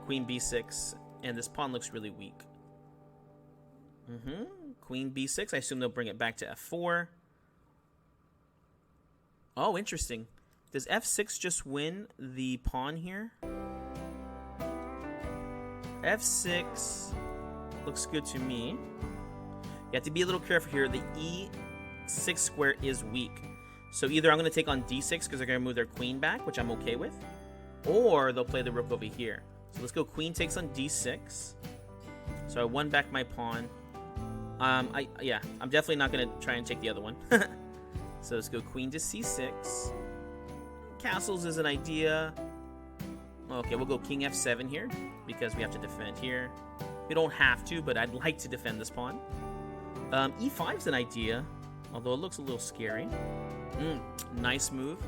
Queen b6, and this pawn looks really weak. Queen b6, I assume they'll bring it back to f4. Oh, interesting. Does f6 just win the pawn here? f6... looks good to me. You have to be a little careful here. The e6 square is weak. So either I'm going to take on d6 because they're going to move their queen back, which I'm okay with, or they'll play the rook over here. So let's go queen takes on d6. So I won back my pawn. I'm definitely not going to try and take the other one. So let's go queen to c6. Castles is an idea. Okay, we'll go king f7 here because we have to defend here. We don't have to, but I'd like to defend this pawn. E5 is an idea, although it looks a little scary. Nice move.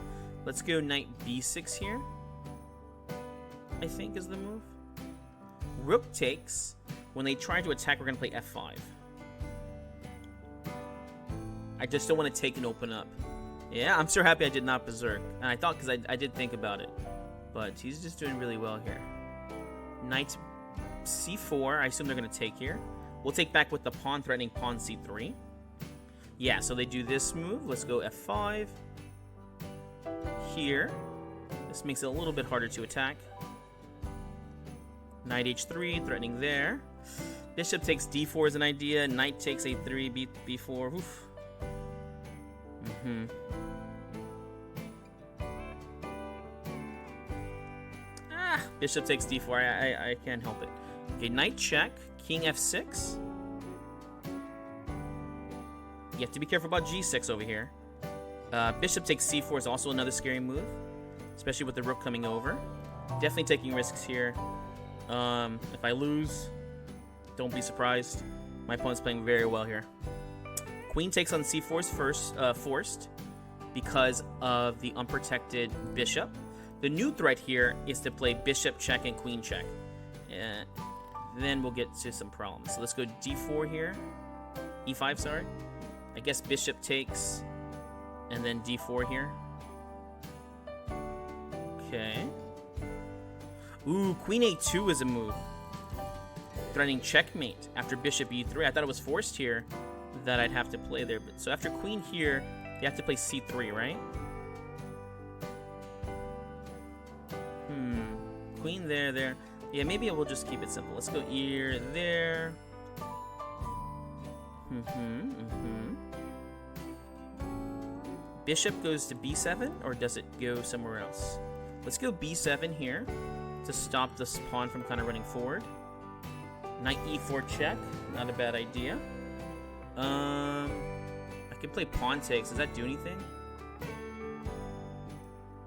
Let's go knight b6 here, I think is the move. Rook takes. When they try to attack, we're going to play f5. I just don't want to take and open up. Yeah, I'm so happy I did not berserk. And I thought, because I did think about it. But he's just doing really well here. Knight c4, I assume they're going to take here. We'll take back with the pawn threatening pawn c3. Yeah, so they do this move. Let's go f5. Here. This makes it a little bit harder to attack. Knight h3, threatening there. Bishop takes d4 is an idea. Knight takes a3, b4. Oof. Bishop takes d4. I can't help it. Okay, knight check. King f6. You have to be careful about g6 over here. Bishop takes c4 is also another scary move, especially with the rook coming over. Definitely taking risks here. If I lose, don't be surprised. My opponent's playing very well here. Queen takes on c4 is forced because of the unprotected bishop. The new threat here is to play bishop check and queen check. Then we'll get to some problems. So let's go d4 here. e5, sorry. I guess bishop takes, and then d4 here. Okay. Ooh, queen a2 is a move. Threatening checkmate after bishop e3. I thought it was forced here that I'd have to play there. But so after queen here, you have to play c3, right? Queen there. Yeah, maybe we'll just keep it simple. Let's go here, there. Bishop goes to b7, or does it go somewhere else? Let's go b7 here to stop this pawn from kind of running forward. Knight e4 check, not a bad idea. I could play pawn takes. Does that do anything?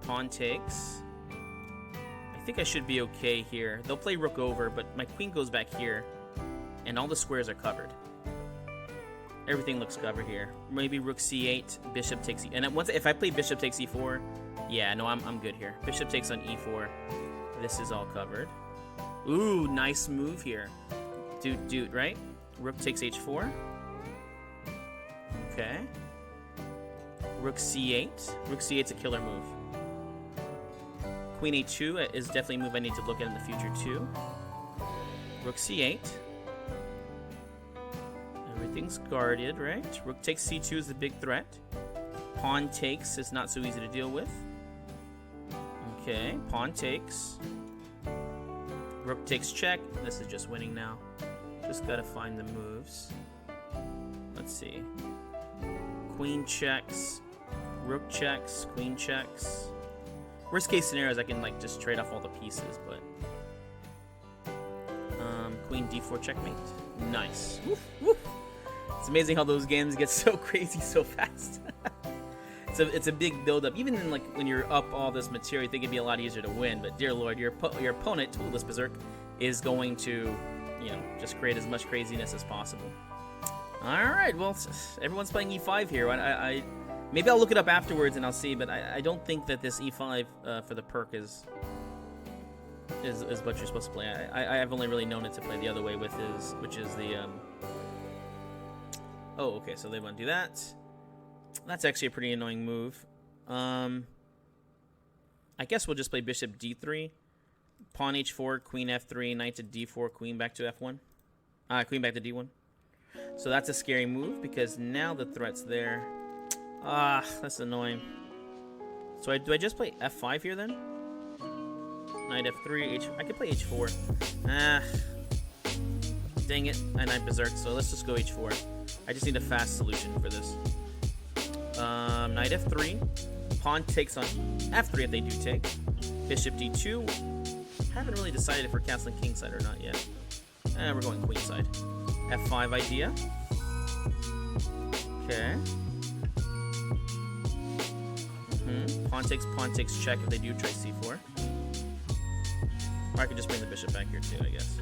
Pawn takes. I think I should be okay here. They'll play rook over, but my queen goes back here, and all the squares are covered. Everything looks covered here. Maybe rook c8, bishop takes e. And if I play bishop takes e4, yeah, no, I'm good here. Bishop takes on e4. This is all covered. Ooh, nice move here. Dude, right? Rook takes h4. Okay. Rook c8. Rook c8's a killer move. queen a2 is definitely a move I need to look at in the future too. Rook c8. Everything's guarded, right? Rook takes c2 is the big threat. Pawn takes is not so easy to deal with. Okay, pawn takes. Rook takes check. This is just winning now. Just gotta find the moves. Let's see. Queen checks. Rook checks. Queen checks. Worst case scenario is I can like just trade off all the pieces, but Queen d4 checkmate. Nice. Woof, woof. It's amazing how those games get so crazy so fast. It's a big build-up. Even in, like, when you're up all this material, you think it'd be a lot easier to win. But dear Lord, your opponent, Toolless Berserk, is going to, you know, just create as much craziness as possible. All right, well, everyone's playing e5 here. Maybe I'll look it up afterwards and I'll see. But I don't think that this e5 for the Pirc is what you're supposed to play. I've only really known it to play the other way with which is the oh, okay, so they want to do that. That's actually a pretty annoying move. I guess we'll just play bishop d3, pawn h4, queen f3, knight to d4, queen back to f1, queen back to d1. So that's a scary move because now the threat's there. That's annoying. So do I just play f5 here then? Knight f3, I could play h4. Dang it, knight berserk. So let's just go h4. I just need a fast solution for this. Knight f3. Pawn takes on f3 if they do take. Bishop d2. Haven't really decided if we're castling kingside or not yet. We're going queenside. f5 idea. Okay. Pawn takes check if they do try c4. Or I could just bring the bishop back here too, I guess.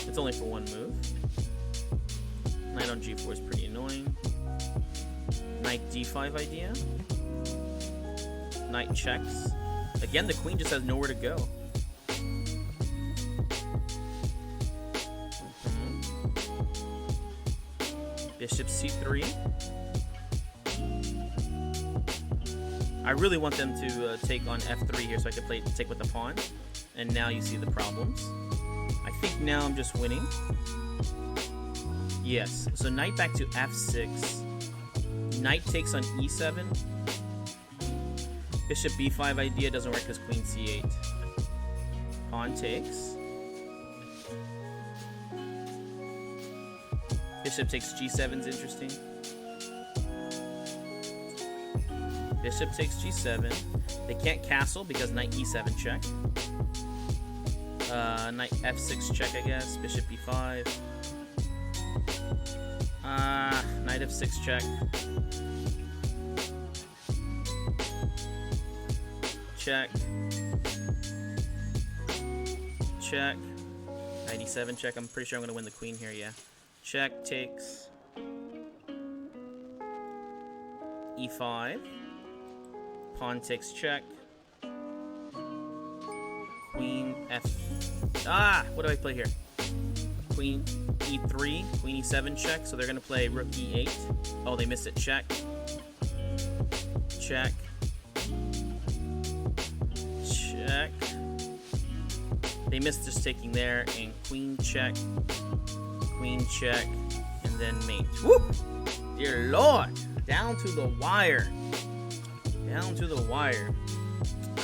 It's only for one move. Knight on g4 is pretty annoying. Knight d5 idea. Knight checks. Again, the queen just has nowhere to go. Bishop c3. I really want them to take on f3 here so I can take with the pawn. And now you see the problems. I think now I'm just winning. Yes, so knight back to f6. Knight takes on e7. Bishop b5 idea doesn't work because queen c8. Pawn takes. Bishop takes g7 is interesting. Bishop takes g7. They can't castle because knight e7 check. Knight f6 check, I guess. Bishop b5. Knight f6 check. Check. Check. Knight e7 check. I'm pretty sure I'm going to win the queen here, yeah. Check takes. e5. Pawn takes check. Queen f... what do I play here? Queen e3, queen e7 check, so they're going to play rook e8. Oh, they missed it. Check. Check. Check. They missed just taking there, and queen check, and then mate. Whoop! Dear Lord! Down to the wire. Down to the wire.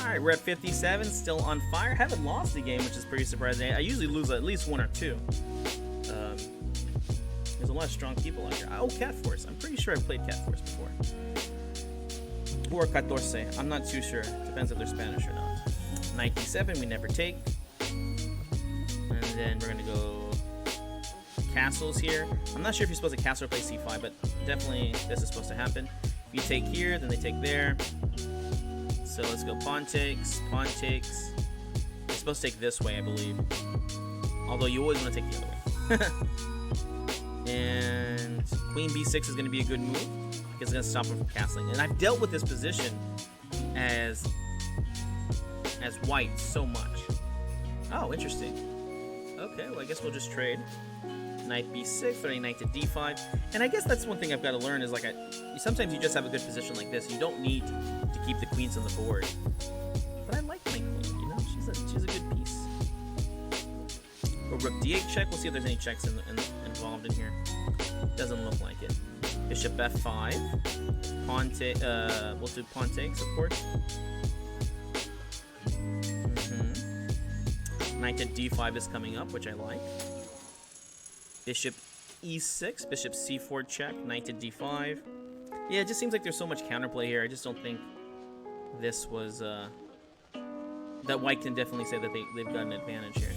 Alright, we're at 57, still on fire. Haven't lost the game, which is pretty surprising. I usually lose at least one or two. There's a lot of strong people out here. Oh, Cat Force. I'm pretty sure I've played Cat Force before. Or Catorce. I'm not too sure. Depends if they're Spanish or not. Knight d7, we never take. And then we're going to go castles here. I'm not sure if you're supposed to castle or play c5, but definitely this is supposed to happen. If you take here, then they take there. So let's go pawn takes, pawn takes. You're supposed to take this way, I believe. Although you always want to take the other way. And queen b6 is going to be a good move because it's going to stop him from castling. And I've dealt with this position as white so much. Oh, interesting. Okay, well I guess we'll just trade. Knight b6, threatening knight to d5. And I guess that's one thing I've got to learn is sometimes you just have a good position like this. You don't need to keep the queens on the board. But she's a good piece. Or rook d8 check. We'll see if there's any checks involved in here. Doesn't look like it. Bishop f5. Pawn take. We'll do pawn takes, of course. Knight to d5 is coming up, which I like. Bishop e6. Bishop c4 check. Knight to d5. Yeah, it just seems like there's so much counterplay here. I just don't think this was that white can definitely say that they've got an advantage here.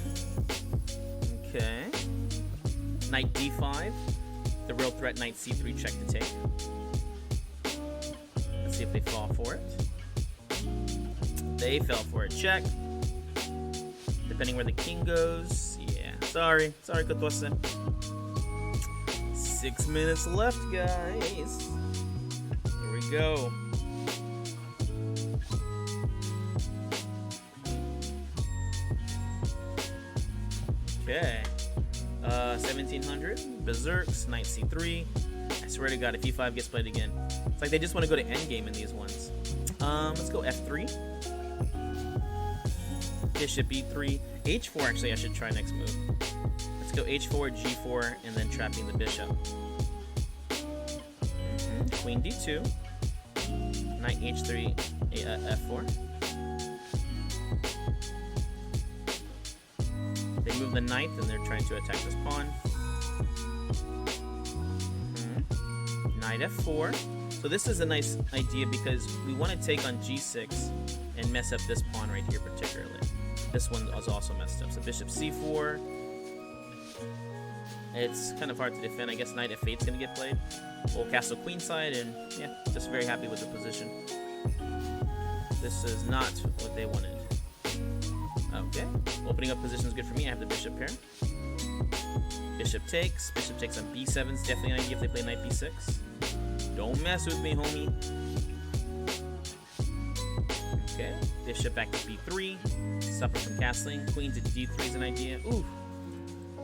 Okay. Knight d5. The real threat, knight c3 check to take. Let's see if they fall for it. They fell for it. Check. Depending where the king goes. Yeah. Sorry, Kotose. 6 minutes left, guys. Here we go. Okay. 1700. Berserks. Knight c3. I swear to God, if e5 gets played again, it's like they just want to go to endgame in these ones. Let's go f3. Bishop e3. h4, actually, I should try next move. Let's go h4, g4, and then trapping the bishop. Queen d2. Knight h3, f4. They move the knight, and they're trying to attack this pawn. Knight f4. So this is a nice idea because we want to take on g6 and mess up this pawn right here particularly. This one was also messed up. So bishop c4. It's kind of hard to defend. I guess knight f8 is going to get played. We'll castle queenside, and yeah, just very happy with the position. This is not what they wanted. Okay, opening up position is good for me. I have the bishop pair. Bishop takes. Bishop takes on b7 is definitely an idea if they play knight b6. Don't mess with me, homie. Okay, bishop back to b3. Suffer from castling. Queen to d3 is an idea. Ooh.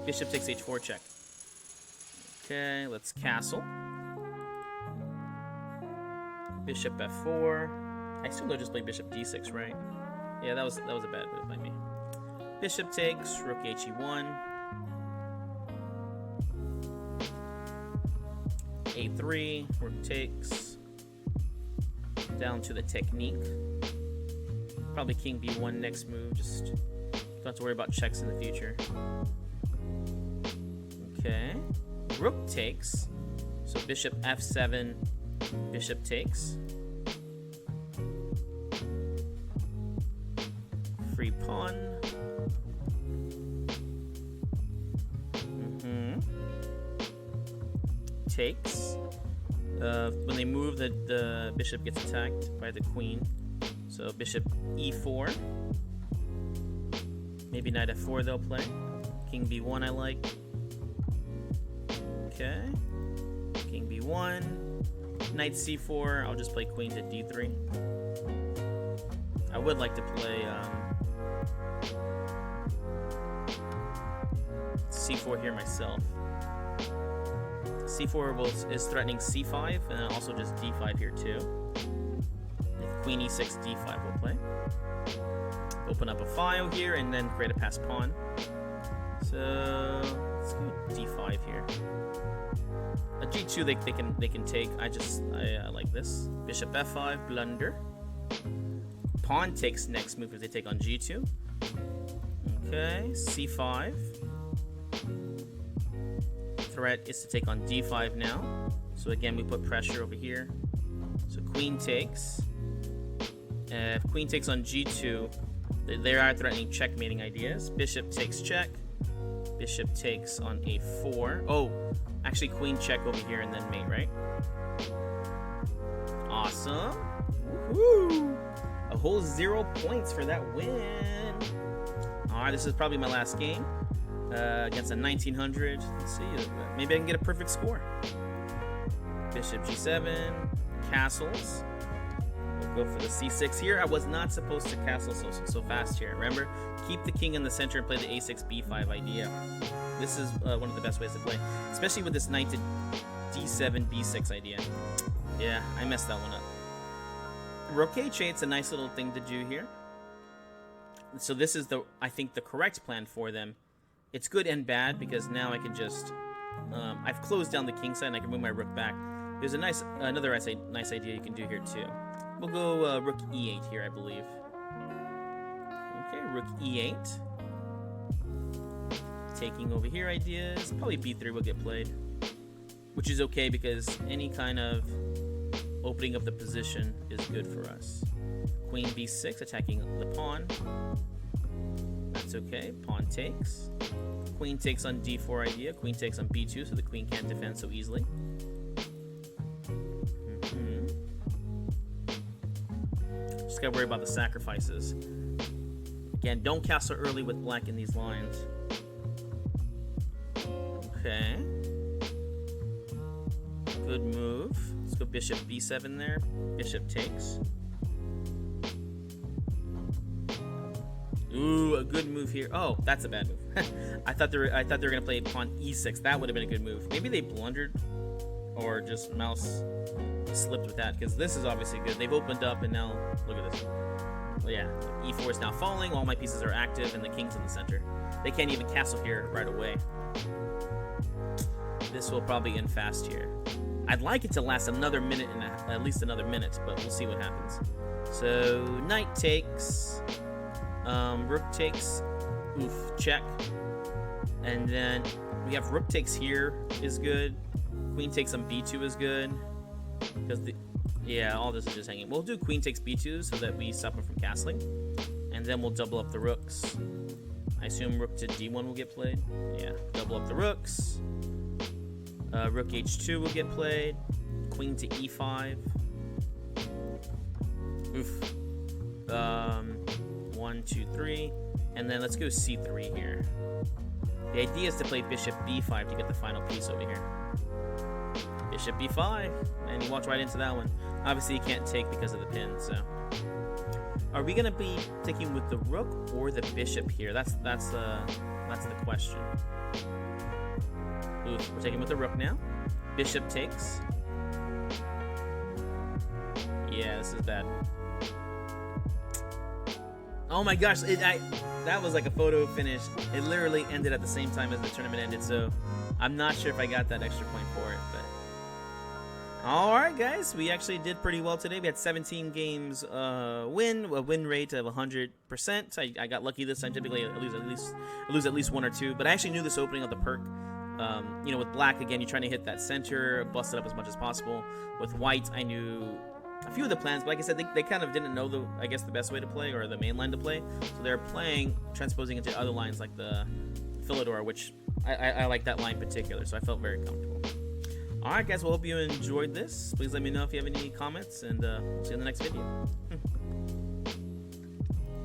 Bishop takes h4 check. Okay, let's castle. Bishop f4. I assume they'll just play bishop d6, right? Yeah, that was a bad move by me. Bishop takes, rook he1. a3, rook takes. Down to the technique. Probably king b1 next move. Just don't have to worry about checks in the future. Okay. Rook takes. So bishop f7, bishop takes. Free pawn. Takes. When they move, the bishop gets attacked by the queen. So bishop e4. Maybe knight f4 they'll play. King b1 I like. Okay. King b1. Knight c4. I'll just play queen to d3. I would like to play c4 here myself. c4 is threatening c5, and then also just d5 here too. Queen e6, d5 will play. Open up a file here, and then create a pass pawn. So let's go d5 here. A g2 they can take. I like this. Bishop f5, blunder. Pawn takes next move if they take on g2. Okay, c5. Threat is to take on d5 now. So again, we put pressure over here. So queen takes. If queen takes on g2, they are threatening checkmating ideas. Bishop takes check. Bishop takes on a4. Oh, actually queen check over here and then mate, right? Awesome. Woohoo! A whole 0 points for that win. Alright, this is probably my last game. Against a 1900. Let's see. Maybe I can get a perfect score. Bishop g7. Castles. We'll go for the c6 here. I was not supposed to castle so fast here. Remember, keep the king in the center and play the a6 b5 idea. This is one of the best ways to play, especially with this knight to d7 b6 idea. Yeah, I messed that one up. Rook h8's a nice little thing to do here. so this is I think the correct plan for them. It's good and bad because now I can just I've closed down the king side and I can move my rook back. There's another nice idea you can do here too. We'll go rook e8 here, I believe. Okay, rook e8. Taking over here ideas. Probably b3 will get played, which is okay because any kind of opening of the position is good for us. Queen b6, attacking the pawn. That's okay. Pawn takes. Queen takes on d4 idea. Queen takes on b2, so the queen can't defend so easily. Just gotta worry about the sacrifices. Again, don't castle early with black in these lines. Okay. Good move. Let's go bishop b7 there. Bishop takes. Ooh, a good move here. Oh, that's a bad move. I thought they were gonna play pawn e6. That would have been a good move. Maybe they blundered, or just mouse slipped with that, because this is obviously good. They've opened up, and now look at this. Well, yeah, e4 is now falling. All my pieces are active, and the king's in the center. They can't even castle here right away. This will probably end fast here. I'd like it to last another minute and at least another minute, but we'll see what happens. So knight takes. Rook takes, oof, check. And then we have rook takes here is good. Queen takes on b2 is good. Because yeah, all this is just hanging. We'll do queen takes b2 so that we stop him from castling. And then we'll double up the rooks. I assume rook to d1 will get played. Yeah, double up the rooks. Rook h2 will get played. Queen to e5. Oof. 1, 2, 3, and then let's go c3 here. The idea is to play bishop b5 to get the final piece over here. Bishop b5, and you walked right into that one. Obviously, you can't take because of the pin. So, are we gonna be taking with the rook or the bishop here? That's the question. Oof, we're taking with the rook now. Bishop takes. Yeah, this is bad. Oh my gosh, that was like a photo finish. It literally ended at the same time as the tournament ended, so I'm not sure if I got that extra point for it, but... Alright guys, we actually did pretty well today. We had 17 games a win rate of 100%. I got lucky this time. Typically I lose at least one or two, but I actually knew this opening of the Pirc. You know, with black, again, you're trying to hit that center, bust it up as much as possible. With white, I knew a few of the plans, but like I said, they kind of didn't know the best way to play, or the main line to play, so they're transposing into other lines like the Philidor, which I like that line in particular, so I felt very comfortable. Alright guys, well, hope you enjoyed this. Please let me know if you have any comments, and see you in the next video.